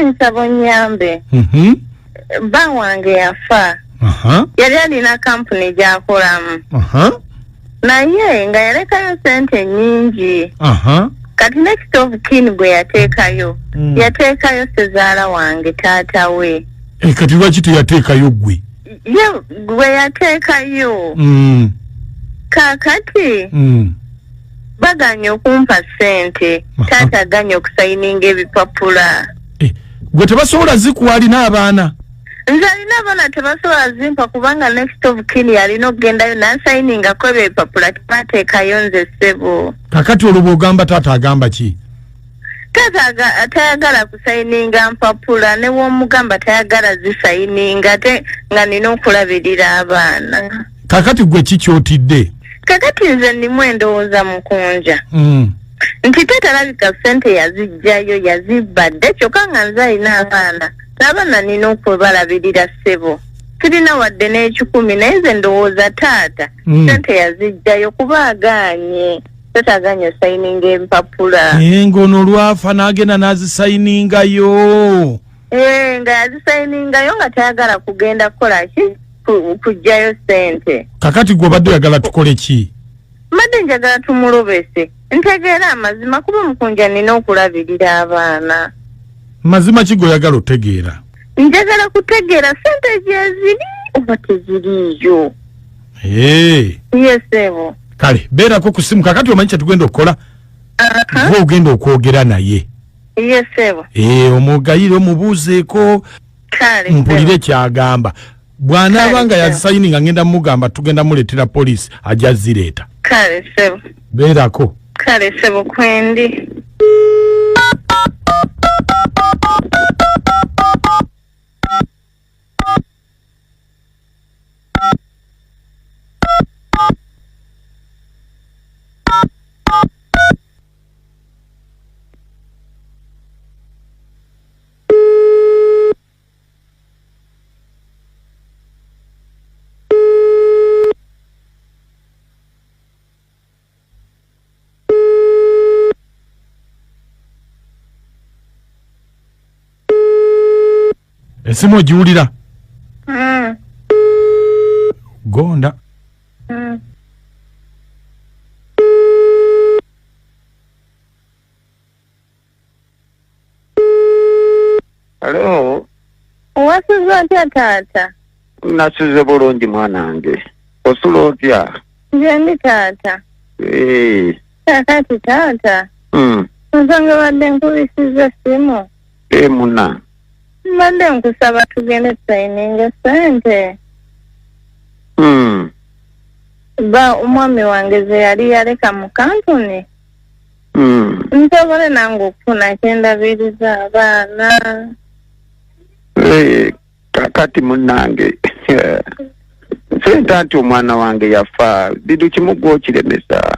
nsaba nyambe. Ba wange yafa. Yali alina kampuni gy'akolamu. Naye nga yalekayo sente nnyingi. Kati next of kin gwe yateekayo. Yateekayo sezaala wange taata we. Kati lwaki teyateekayo gwe? Gwe yateekayo. Kaakati baganye okumpa sente. Taata aganye okusayininga ebipapula. Gwe tebasobola zikuwalina abaana? Nze alina abaana tebasobola zimpa kubanga next of kin yalina okugendayo nansayiningako ebyo ebipapula tebateekayo nze ssebo. Kakati olwo bw'ogamba taata agamba ki? Taata tayagala kusayininga mpapula ne w'omugamba tayagala zisayininga ate nga nina okulabirira abaana. Kakati gwe ki kyotidde? Kakati nze ndimu endowooza mukunja. Nti tetalabika ssente yazijjayo yazibadde kyokka nga nze alina abaana. N'abaana nina okubalabirira ssebo. Tulina wadde n'ekikumi naye nze ndowooza taata ssente yazijjayo kuba agaanye. Tataganya sayininga empapula. Ngono lwafa n'agenda n'azisayiningayo. Nga yazisayiningayo nga tayagala kugenda kukola ki? Kujjayo ssente. Kakati gwe obadde oyagala tukole ki? Mbadde njagala tumulobese. Ntegeera amazima kuba mukunja nina okulabirira abaana. Mazima ki g'oyagala otegeera? Njagala kutegeera ssente gye ziri oba teziriiyo. Yes, ebo. Kale, beerako ku ssimu kakati omanyi kye tugenda okukola? Gwe ogenda okwogera naye. Yes, ebo. Omugayire omubuuzeeko mpulire kyagamba. Bw'anaaba nga yazisayininga ngenda mugamba tugenda muleetera poliisi ajja zireeta. Kale, sebo. Beerako. Kale, sebo kwendi. Esimu ogiwulira? Gonda. Hello. Wasuza atya taata? Nasuze bulungi mwanange. Osula otya? Nze ndi taata. Kakati taata. Nsonga badde nkubisiza simu. Muna. Mbadde nkusaba tugende tusayininga ssente. Ba omwami wange ze yali yaleka mu kampuni. Nsobole nange okufuna kyendabiriza abaana. Kakati munange. Sente anti omwana wange yafa. Bidu kimu gw'okiremesa.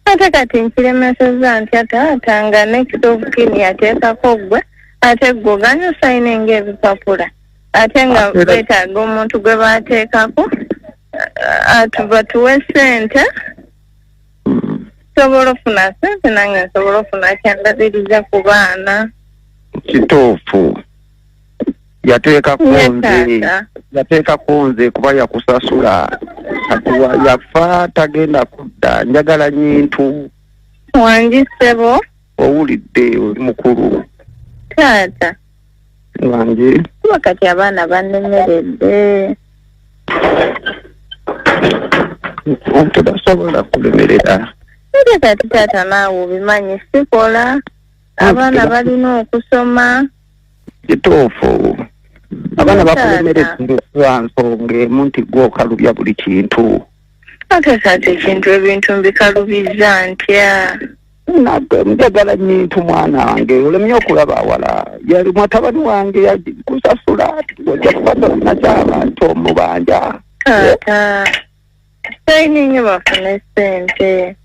Ate kati nkiremeseza ntya taata nga next of kin yateekako gwe. Ate gwe oganya osayininga ebipapula. Ate nga beetaaga omuntu gwe baateekako. Batuwe ssente. Nsobola ofuna ssente nange nsobola ofuna kyandabiriza ku baana. Kituufu. Yateekako nze kuba yakusasula. Yafa tagenda kudda. Njagala nyintu. Wangi ssebo. Owulidde oli mukulu. Taata. Wangi. Kuba kati abaana bannemeredde. Tebasobola kulemerera. Ate kati taata naawe obimanyi sikola. Abaana balina okusoma. Kituufu. Abaana bakulemerera nsonga emu nti gwe okalubya buli kintu. Ate kati ebintu mbikalubiza ntya. Njagala nyintu mwana wange olemye okulaba awala yali mwatabani wange yakusasula ojja kukwata naky'abantu omubanja. Taata sayininga bafune ssente.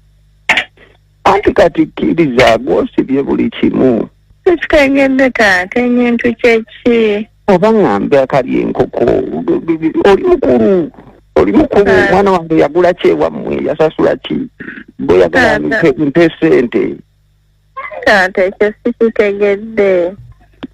Anti kati kkiriza gw'osibye buli kimu. Tekitegedde taata enyintu kyeki. Oba ŋŋambe akali enkoko oli mukulu mwana wange yagula ki ewammwe yasasula ki bwe yagala mpe ssente. Taata ekyo sikitegedde.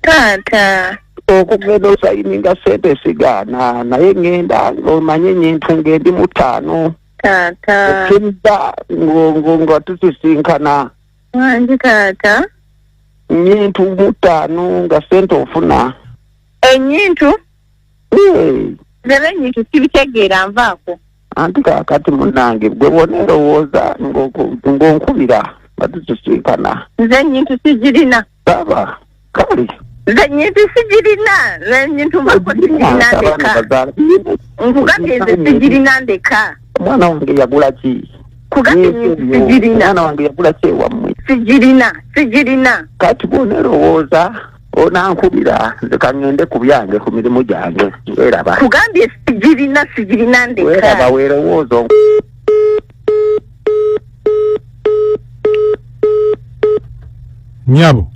Tata. Okugenda osayininga sente sigana naye ngenda omanye nyintu ngendi mutano. Tata. Kinda ngo tusisinkana. Wanji tata. Nyintu mutano nga sente ofuna. Enyintu? Zere nyintu sibitegeera nvaako. Anti kakati munange gwe bonerowooza ng'onkubira batusisinkana. Nze nyintu sigirina. Saba kale. Nze nyintu sigirina. Nze nyintu mbako sigirina ndeka. Nkugambye nze sigirina ndeka. Omwana wange yagula ki? Kugambye nyintu sigirina. Omwana wange yagula ki ewammwe? Sigirina. Kati bonerowooza onankubira nze kangende ku byange ku mirimu gyange weeraba. Kugambye sigirina ndeka. Weeraba weerowooza. Nyabo.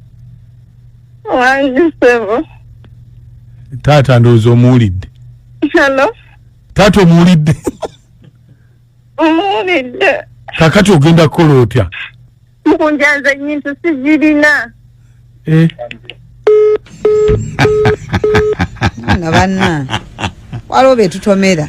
Wanji sebo. Tata ndowooza omuwulidde. Hello. Tata omuwulidde. Omuwulidde. Kakati ogenda kukola otya? Mukunjanza nyintu sigirina. Banna waliwo be tutomera.